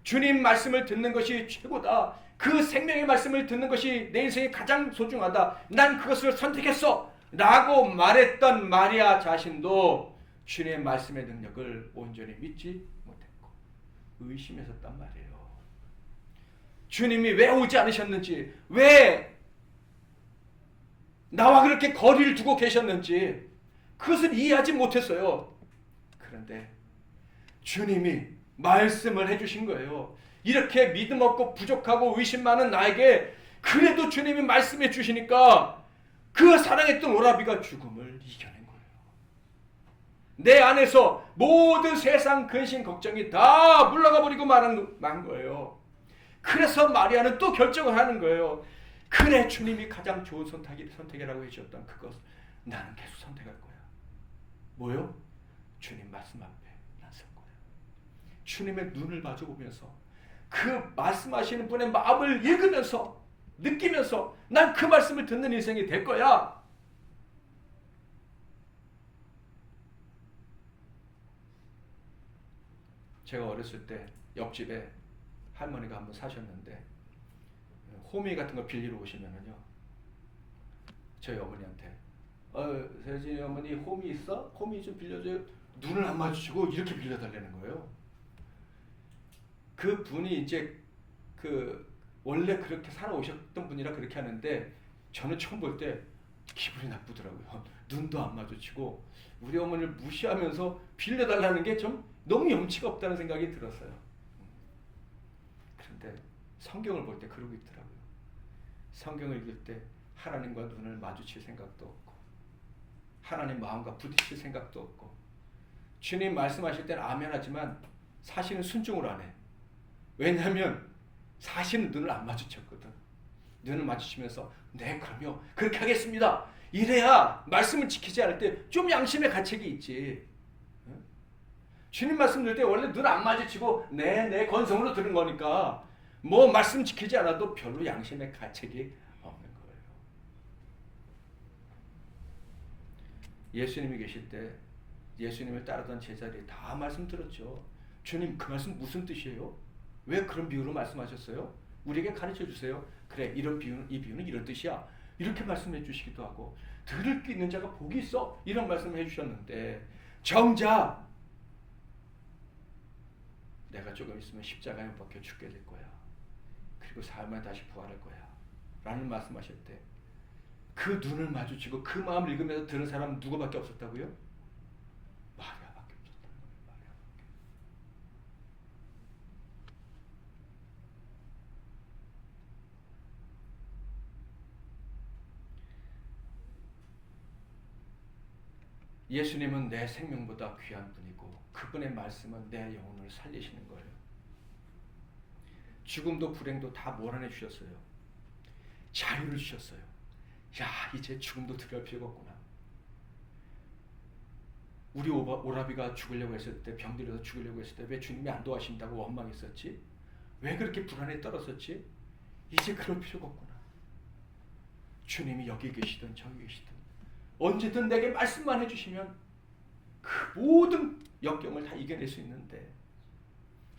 주님 말씀을 듣는 것이 최고다. 그 생명의 말씀을 듣는 것이 내 인생에 가장 소중하다. 난 그것을 선택했어 라고 말했던 마리아 자신도 주님의 말씀의 능력을 온전히 믿지 못했고 의심했었단 말이에요. 주님이 왜 오지 않으셨는지, 왜 나와 그렇게 거리를 두고 계셨는지 그것을 이해하지 못했어요. 그런데 주님이 말씀을 해주신 거예요. 이렇게 믿음 없고 부족하고 의심 많은 나에게 그래도 주님이 말씀해 주시니까 그 사랑했던 오라비가 죽음을 이겨낸 거예요. 내 안에서 모든 세상 근심 걱정이 다 물러가 버리고 만 거예요. 그래서 마리아는 또 결정을 하는 거예요. 그래, 주님이 가장 좋은 선택이라고 해주셨던 그것 나는 계속 선택할 거야. 뭐요? 주님 말씀 앞에 난 설 거야. 주님의 눈을 마주보면서 그 말씀하시는 분의 마음을 읽으면서 느끼면서 난 그 말씀을 듣는 인생이 될 거야. 제가 어렸을 때 옆집에 할머니가 한번 사셨는데 호미 같은 거 빌리러 오시면은요, 저희 어머니한테 세진이 어머니 호미 있어? 호미 좀 빌려줘요. 눈을 안 마주치고 이렇게 빌려달라는 거예요. 그 분이 이제 원래 그렇게 살아오셨던 분이라 그렇게 하는데 저는 처음 볼 때 기분이 나쁘더라고요. 눈도 안 마주치고 우리 어머니를 무시하면서 빌려달라는 게 좀 너무 염치가 없다는 생각이 들었어요. 그런데 성경을 볼 때 그러고 있더라고요. 성경을 읽을 때 하나님과 눈을 마주칠 생각도 없고 하나님 마음과 부딪힐 생각도 없고 주님 말씀하실 때는 아멘 하지만 사실은 순종을 안 해. 왜냐하면 사실은 눈을 안 마주쳤거든. 눈을 마주치면서 네 그럼요 그렇게 하겠습니다. 이래야 말씀을 지키지 않을 때 좀 양심의 가책이 있지. 응? 주님 말씀 들을 때 원래 눈 안 마주치고 내 건성으로 들은 거니까 뭐 말씀 지키지 않아도 별로 양심의 가책이 없는 거예요. 예수님이 계실 때 예수님을 따르던 제자들이 다 말씀 들었죠. 주님 그 말씀 무슨 뜻이에요? 왜 그런 비유로 말씀하셨어요? 우리에게 가르쳐 주세요. 그래 이런 비유는 이 비유는 이런 뜻이야. 이렇게 말씀해 주시기도 하고 들을 게 있는 자가 복이 있어 이런 말씀을 해주셨는데 정작 내가 조금 있으면 십자가에 못 박혀 죽게 될 거야. 그리고 삶에 다시 부활할 거야. 라는 말씀하실 때 그 눈을 마주치고 그 마음을 읽으면서 들은 사람은 누구밖에 없었다고요? 마리아밖에 없었다는 거예요. 마리아밖에. 예수님은 내 생명보다 귀한 분이고 그분의 말씀은 내 영혼을 살리시는 거예요. 죽음도 불행도 다 몰아내 주셨어요. 자유를 주셨어요. 야 이제 죽음도 두려울 필요가 없구나. 우리 오라비가 죽으려고 했을 때 병들어서 죽으려고 했을 때 왜 주님이 안 도와신다고 원망했었지? 왜 그렇게 불안에 떨었었지? 이제 그럴 필요가 없구나. 주님이 여기 계시든 저기 계시든 언제든 내게 말씀만 해주시면 그 모든 역경을 다 이겨낼 수 있는데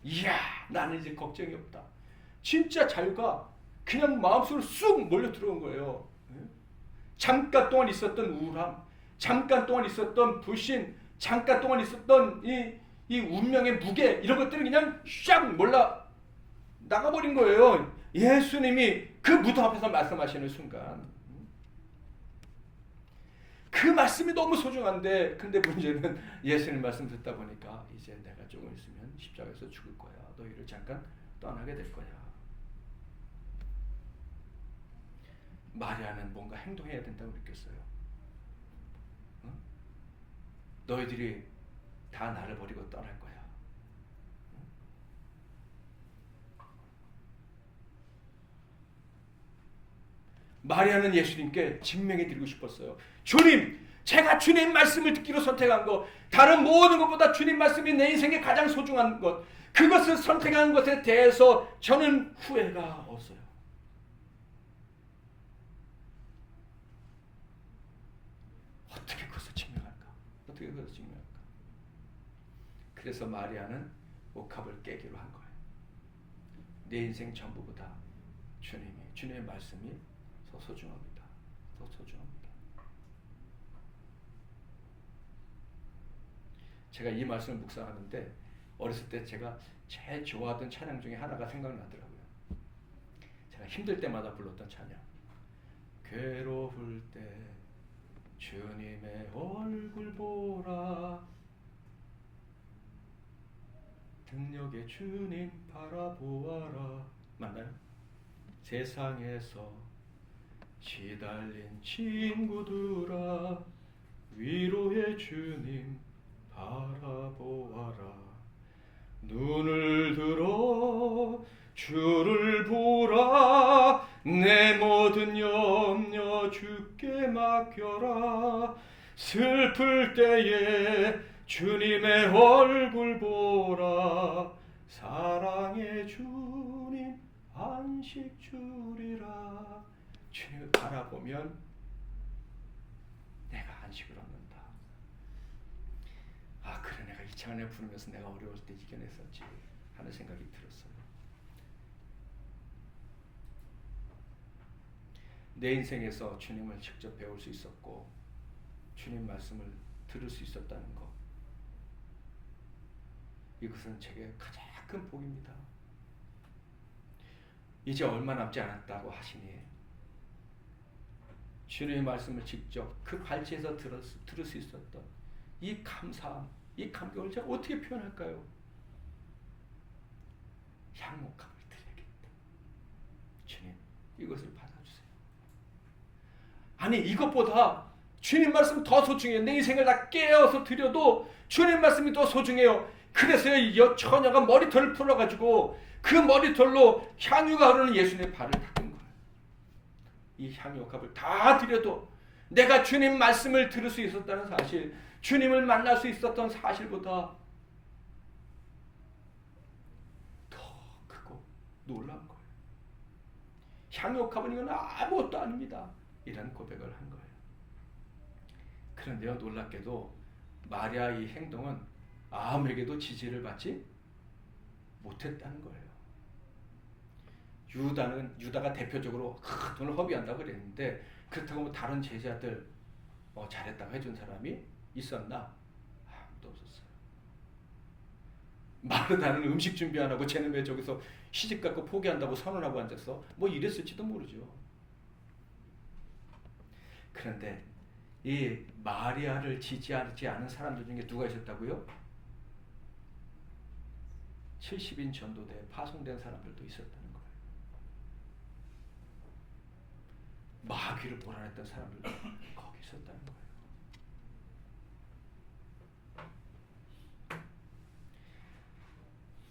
이야 나는 이제 걱정이 없다. 진짜 자유가 그냥 마음속으로 쑥 몰려 들어온 거예요. 잠깐 동안 있었던 우울함, 잠깐 동안 있었던 불신, 잠깐 동안 있었던 이 운명의 무게 이런 것들이 그냥 샥 몰라 나가버린 거예요. 예수님이 그 무덤 앞에서 말씀하시는 순간 그 말씀이 너무 소중한데 근데 문제는 예수님 말씀 듣다 보니까 이제 내가 조금 있으면 십자가에서 죽을 거야. 너희를 잠깐 떠나게 될 거야. 마리아는 뭔가 행동해야 된다고 느꼈어요. 응? 너희들이 다 나를 버리고 떠날 거야. 응? 마리아는 예수님께 증명해 드리고 싶었어요. 주님, 제가 주님 말씀을 듣기로 선택한 것, 다른 모든 것보다 주님 말씀이 내 인생에 가장 소중한 것, 그것을 선택한 것에 대해서 저는 후회가 없어요. 어떻게 그것을 증명할까? 어떻게 그것을 증명할까? 그래서 마리아는 옥합을 깨기로 한 거예요. 내 인생 전부보다 주님의 말씀이 더 소중합니다. 더 소중합니다. 제가 이 말씀을 묵상하는데 어렸을 때 제가 제일 좋아하던 찬양 중에 하나가 생각나더라고요. 제가 힘들 때마다 불렀던 찬양. 괴로울 때 주님의 얼굴 보라 등력의 주님 바라보아라. 맞나요? 세상에서 시달린 친구들아 위로의 주님 바라보아라. 눈을 들어 주를 보라. 내 모든 염려 주께 맡겨라. 슬플 때에 주님의 얼굴 보라. 사랑의 주님 안식 주리라. 주님을 바라보면 내가 안식을 얻는다. 아 그래 내가 이 찬양을 부르면서 내가 어려울 때 이겨냈었지 하는 생각이 들었어요. 내 인생에서 주님을 직접 배울 수 있었고 주님 말씀을 들을 수 있었다는 것, 이것은 제게 가장 큰 복입니다. 이제 얼마 남지 않았다고 하시니 주님의 말씀을 직접 그 발치에서 들을 수 있었던 이 감사함, 이 감격을 제가 어떻게 표현할까요? 향목함을 드려야겠다. 주님 이것을 받아주세요. 아니 이것보다 주님 말씀 더 소중해요. 내 인생을 다 깨어서 드려도 주님 말씀이 더 소중해요. 그래서 이 처녀가 머리털을 풀어가지고 그 머리털로 향유가 흐르는 예수님의 발을 닦은 거예요. 이 향유값을 다 드려도 내가 주님 말씀을 들을 수 있었다는 사실, 주님을 만날 수 있었던 사실보다 더 크고 놀라운 거예요. 향유값은 이건 아무것도 아닙니다. 이런 고백을 한 거예요. 그런데요, 놀랍게도 마리아의 행동은 아무에게도 지지를 받지 못했다는 거예요. 유다가 대표적으로 큰 돈을 허비한다고 그랬는데, 그렇다고 다른 제자들 잘했다고 해준 사람이 있었나? 아무도 없었어요. 마르다는 음식 준비 안 하고 쟤는 왜 저기서 시집 갖고 포기한다고 선언하고 앉았어? 뭐 이랬을지도 모르죠. 그런데 이 마리아를 지지하지 않은 사람들 중에 누가 있었다고요? 70인 전도대에 파송된 사람들도 있었다는 거예요. 마귀를 몰아냈던 사람들도 거기 있었다는 거예요.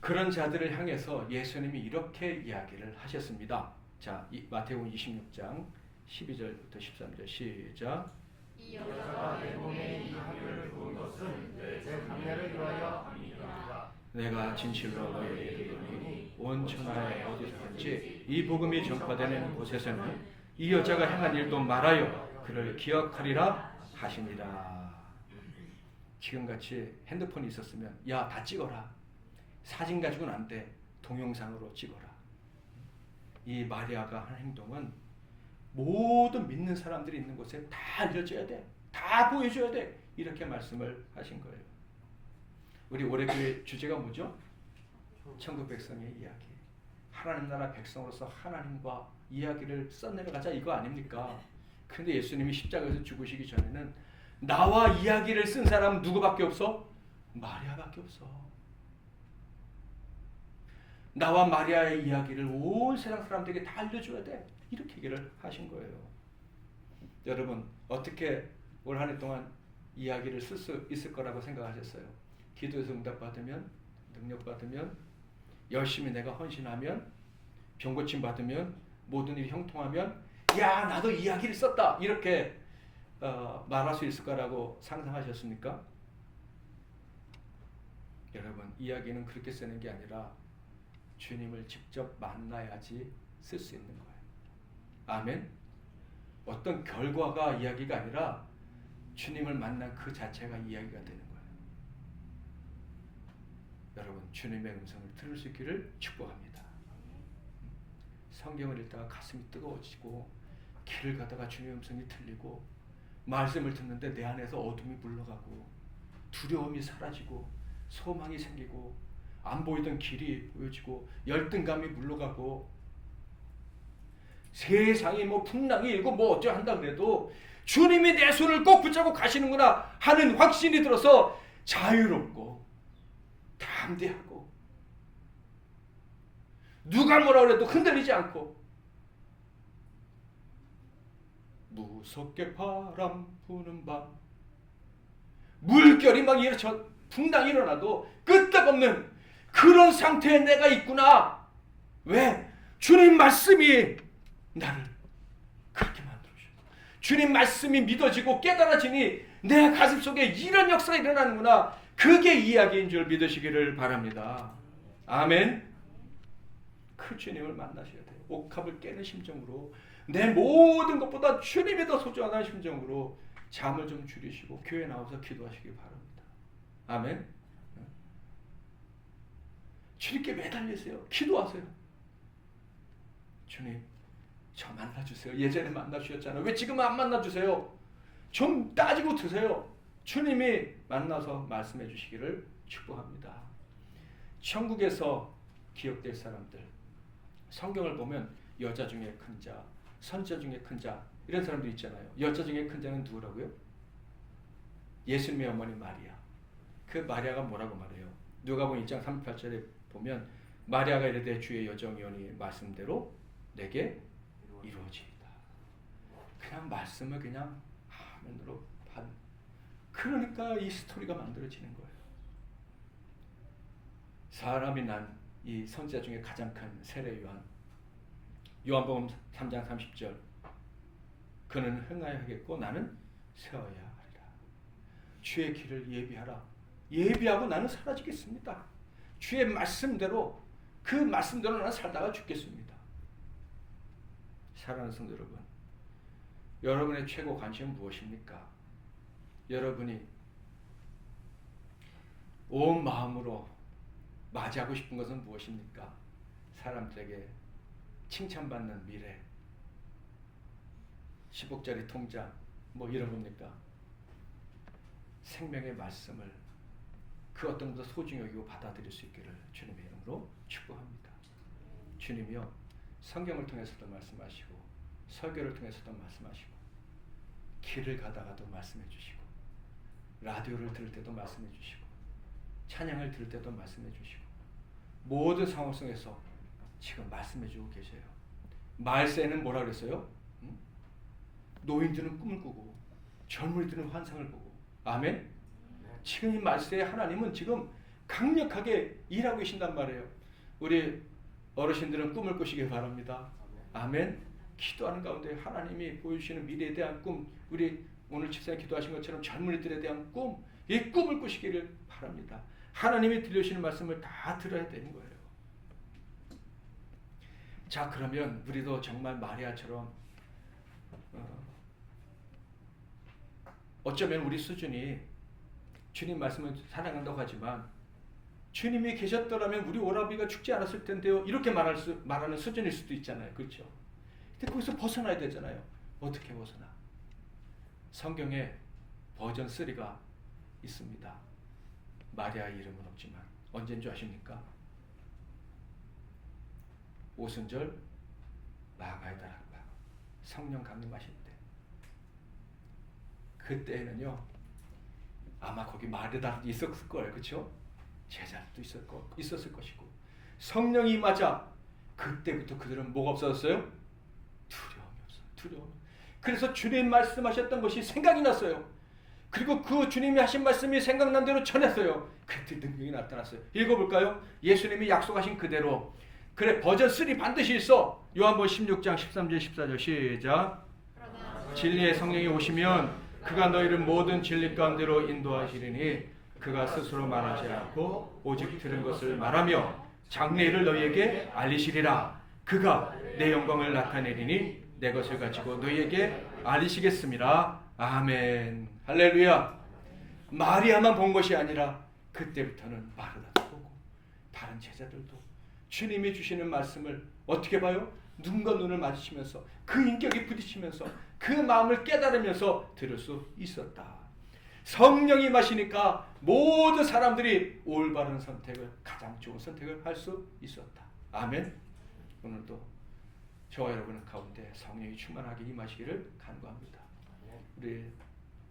그런 자들을 향해서 예수님이 이렇게 이야기를 하셨습니다. 자, 마태복음 26장 12절부터 13절 시작. 이 여자가 내 몸에 이 향유를 부은 것은 내 장례를 위하여 함이니라. 내가 진실로 너희에게 이르노니 온 천하에 어디서든지 이 복음이 전파되는 곳에서는 이 여자가 행한 일도 말하여 그를 기억하리라 하시니라. 지금같이 핸드폰이 있었으면 야, 다 찍어라. 사진 가지고는 안 돼. 동영상으로 찍어라. 이 마리아가 한 행동은 모든 믿는 사람들이 있는 곳에 다 알려줘야 돼. 다 보여줘야 돼. 이렇게 말씀을 하신 거예요. 우리 올해 교회 주제가 뭐죠? 천국 백성의 이야기. 하나님 나라 백성으로서 하나님과 이야기를 써내려가자, 이거 아닙니까? 그런데 예수님이 십자가에서 죽으시기 전에는 나와 이야기를 쓴 사람은 누구밖에 없어? 마리아밖에 없어. 나와 마리아의 이야기를 온 세상 사람들에게 다 알려줘야 돼. 이렇게 얘기를 하신 거예요. 여러분, 어떻게 올 한 해 동안 이야기를 쓸 수 있을 거라고 생각하셨어요? 기도에서 응답받으면, 능력받으면, 열심히 내가 헌신하면, 병고침 받으면, 모든 일이 형통하면, 야, 나도 이야기를 썼다, 이렇게 말할 수 있을 거라고 상상하셨습니까? 여러분, 이야기는 그렇게 쓰는 게 아니라 주님을 직접 만나야지 쓸 수 있는 거예요. 아멘? 어떤 결과가 이야기가 아니라 주님을 만난 그 자체가 이야기가 되는 거예요. 여러분, 주님의 음성을 들을 수 있기를 축복합니다. 성경을 읽다가 가슴이 뜨거워지고, 길을 가다가 주님의 음성이 들리고, 말씀을 듣는데 내 안에서 어둠이 물러가고, 두려움이 사라지고, 소망이 생기고, 안 보이던 길이 보여지고, 열등감이 물러가고, 세상이 뭐 풍랑이 일고 뭐 어쩌 한다 그래도 주님이 내 손을 꼭 붙잡고 가시는구나 하는 확신이 들어서 자유롭고 담대하고, 누가 뭐라 그래도 흔들리지 않고, 무섭게 바람 부는 밤, 물결이 막 일어서 풍랑이 일어나도 끄떡없는 그런 상태에 내가 있구나. 왜? 주님 말씀이 나를 그렇게 만들어주셨고, 주님 말씀이 믿어지고 깨달아지니 내 가슴 속에 이런 역사가 일어나는구나. 그게 이야기인 줄 믿으시기를 바랍니다. 아멘. 그 주님을 만나셔야 돼요. 옥합을 깨는 심정으로, 내 모든 것보다 주님이 더 소중하다는 심정으로 잠을 좀 줄이시고 교회 나와서 기도하시기 바랍니다. 아멘. 주님께 매달리세요. 기도하세요. 주님, 저 만나주세요. 예전에 만나주셨잖아요. 왜 지금 안 만나주세요? 좀 따지고 드세요. 주님이 만나서 말씀해 주시기를 축복합니다. 천국에서 기억될 사람들, 성경을 보면 여자 중에 큰 자, 선자 중에 큰 자, 이런 사람들 있잖아요. 여자 중에 큰 자는 누구라고요? 예수님의 어머니 마리아. 그 마리아가 뭐라고 말해요? 누가복음 1장 38절에 보면 마리아가 이르되 주의 여정이오니 말씀대로 내게 이루어지이다. 그냥 말씀을 그냥 화면으로 반. 그러니까 이 스토리가 만들어지는 거예요. 사람이 난 이 선지자 중에 가장 큰 세례 요한복음 3장 30절 그는 흥하여 하겠고 나는 세어야 하리라. 주의 길을 예비하라. 예비하고 나는 사라지겠습니다. 주의 말씀대로 그 말씀대로 나는 살다가 죽겠습니다. 사랑하는 성도 여러분, 여러분의 최고 관심은 무엇입니까? 여러분이 온 마음으로 맞이하고 싶은 것은 무엇입니까? 사람들에게 칭찬받는 미래, 10억짜리 통장, 뭐 이런 겁니까? 생명의 말씀을 그 어떤 것도 소중히 여기고 받아들일 수 있기를 주님의 이름으로 축복합니다. 주님이요, 성경을 통해서도 말씀하시고 설교를 통해서도 말씀하시고 길을 가다가도 말씀해 주시고 라디오를 들을 때도 말씀해 주시고 찬양을 들을 때도 말씀해 주시고 모든 상황 속에서 지금 말씀해 주고 계세요. 말세는 뭐라 그랬어요? 노인들은 꿈을 꾸고 젊은이들은 환상을 보고. 아멘? 지금 이 말세에 하나님은 지금 강력하게 일하고 계신단 말이에요. 우리 어르신들은 꿈을 꾸시길 바랍니다. 아멘? 기도하는 가운데 하나님이 보여주시는 미래에 대한 꿈, 우리 오늘 집사님 기도하신 것처럼 젊은이들에 대한 꿈, 이 꿈을 꾸시기를 바랍니다. 하나님이 들려주시는 말씀을 다 들어야 되는 거예요. 자, 그러면 우리도 정말 마리아처럼 어쩌면 우리 수준이 주님 말씀을 사랑한다고 하지만 주님이 계셨더라면 우리 오라비가 죽지 않았을 텐데요. 이렇게 말하는 수준일 수도 있잖아요. 그렇죠? 근데 거기서 벗어나야 되잖아요. 어떻게 벗어나? 성경에 버전 3가 있습니다. 마리아의 이름은 없지만 언제인 줄 아십니까? 오순절 마가다락방 성령 강림하실 때, 그때는요 아마 거기 마르다 있었을 거예요. 그렇죠? 제자들도 있었을 것이고 성령이 임하자 그때부터 그들은 뭐가 없어졌어요? 두려움이 없어요. 두려움. 그래서 주님 말씀하셨던 것이 생각이 났어요. 그리고 그 주님이 하신 말씀이 생각난 대로 전했어요. 그때 능력이 나타났어요. 읽어볼까요? 예수님이 약속하신 그대로. 그래, 버전 3 반드시 있어. 요한복음 16장 13절 14절 시작. 진리의 성령이 오시면 그가 너희를 모든 진리 가운데로 인도하시리니 그가 스스로 말하지 않고 오직 들은 것을 말하며 장래일을 너희에게 알리시리라. 그가 내 영광을 나타내리니 내 것을 가지고 너희에게 알리시겠습니다. 아멘. 할렐루야. 마리아만 본 것이 아니라 그때부터는 마르다도 보고 다른 제자들도 주님이 주시는 말씀을 어떻게 봐요? 눈과 눈을 마주치면서 그 인격이 부딪히면서 그 마음을 깨달으면서 들을 수 있었다. 성령이 마시니까 모든 사람들이 올바른 선택을, 가장 좋은 선택을 할 수 있었다. 아멘. 오늘도 저와 여러분 가운데 성령이 충만하게 임하시기를 간구합니다. 우리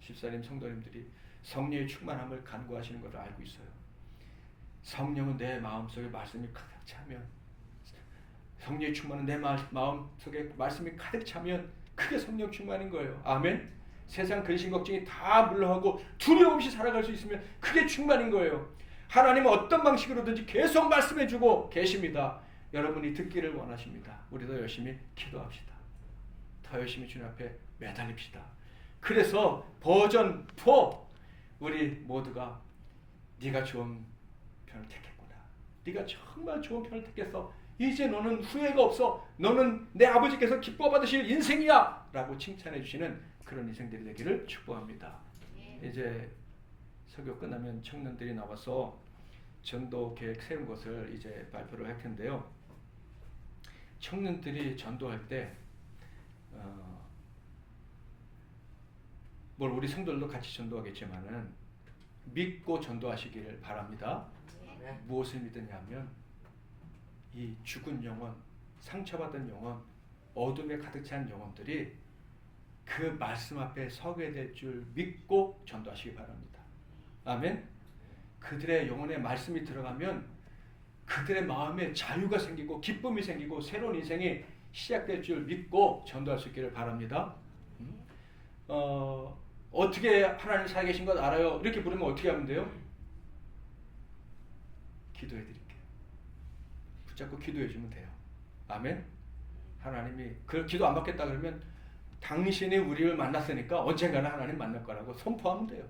집사님 성도님들이 성령의 충만함을 간구하시는 것을 알고 있어요. 성령은 내 마음속에 말씀이 가득 차면, 성령이 충만한 내 마음속에 말씀이 가득 차면 그게 성령 충만인 거예요. 아멘. 세상 근심 걱정이 다 물러가고 두려움 없이 살아갈 수 있으면 그게 충만인 거예요. 하나님은 어떤 방식으로든지 계속 말씀해주고 계십니다. 여러분이 듣기를 원하십니다. 우리도 열심히 기도합시다. 더 열심히 주님 앞에 매달립시다. 그래서 버전 4 우리 모두가 네가 좋은 편을 택했구나. 네가 정말 좋은 편을 택했어. 이제 너는 후회가 없어. 너는 내 아버지께서 기뻐 받으실 인생이야 라고 칭찬해 주시는 그런 인생들이 되기를 축복합니다. 이제 설교 끝나면 청년들이 나와서 전도 계획 세운 것을 이제 발표를 할 텐데요. 청년들이 전도할 때 우리 성도들도 같이 전도하겠지만은 믿고 전도하시기를 바랍니다. 무엇을 믿느냐면 이 죽은 영혼, 상처받은 영혼, 어둠에 가득 찬 영혼들이 그 말씀 앞에 서게 될 줄 믿고 전도하시기 바랍니다. 아멘. 그들의 영혼에 말씀이 들어가면 그들의 마음에 자유가 생기고 기쁨이 생기고 새로운 인생이 시작될 줄 믿고 전도할 수 있기를 바랍니다. 어떻게 하나님 살아계신 것 알아요? 이렇게 부르면 어떻게 하면 돼요? 기도해 드릴게요. 붙잡고 기도해 주면 돼요. 아멘. 하나님이 그 기도 안 받겠다 그러면 당신이 우리를 만났으니까 언젠가는 하나님 만날 거라고 선포하면 돼요.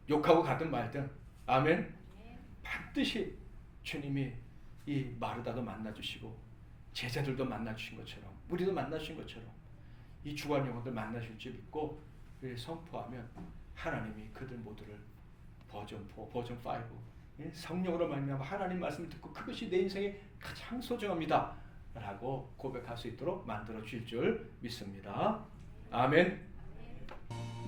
욕하고 가든 말든. 아멘. 반드시 주님이 이 마르다도 만나주시고 제자들도 만나주신 것처럼 우리도 만나주신 것처럼 이 주관 영혼들 만나실 줄 믿고 선포하면 하나님이 그들 모두를 버전 4, 버전 5 성령으로 말미암아 하나님 말씀을 듣고 그것이 내 인생에 가장 소중합니다 라고 고백할 수 있도록 만들어 주실 줄 믿습니다. 아멘.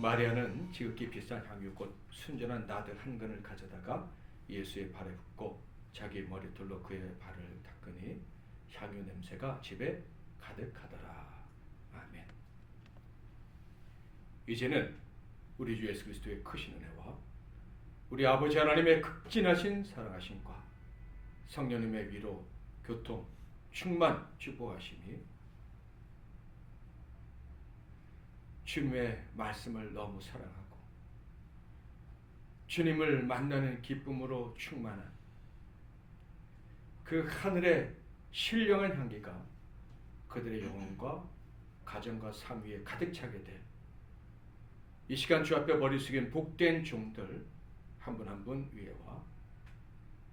마리아는 지극히 비싼 향유 곧 순전한 나들 한 근을 가져다가 예수의 발에 붓고 자기 머리털로 그의 발을 닦으니 향유 냄새가 집에 가득하더라. 아멘. 이제는 우리 주 예수 그리스도의 크신 은혜와 우리 아버지 하나님의 극진하신 사랑하심과 성령님의 위로, 교통, 충만, 축복하심이 주님의 말씀을 너무 사랑하고 주님을 만나는 기쁨으로 충만한 그 하늘의 신령한 향기가 그들의 영혼과 가정과 삶 위에 가득 차게 될 이 시간 주 앞에 머리 숙인 복된 종들 한 분 한 분 위에와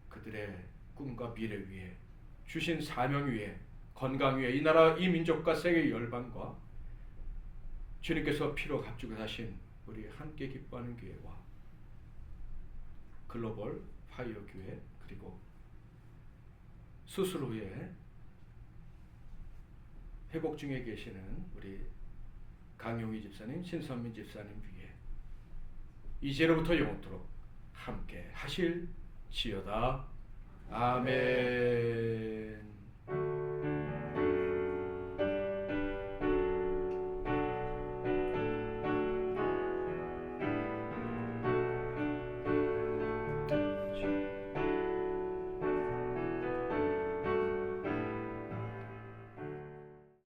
그들의 꿈과 미래 위에 주신 사명 위에 건강 위에 이 나라 이 민족과 세계 열방과 주님께서 피로 값주고 사신 우리 함께 기뻐하는 교회와 글로벌 파이어 교회 그리고 수술 후에 회복 중에 계시는 우리 강용희 집사님, 신선민 집사님 위에 이제로부터 영원토록 함께 하실지어다. 아멘.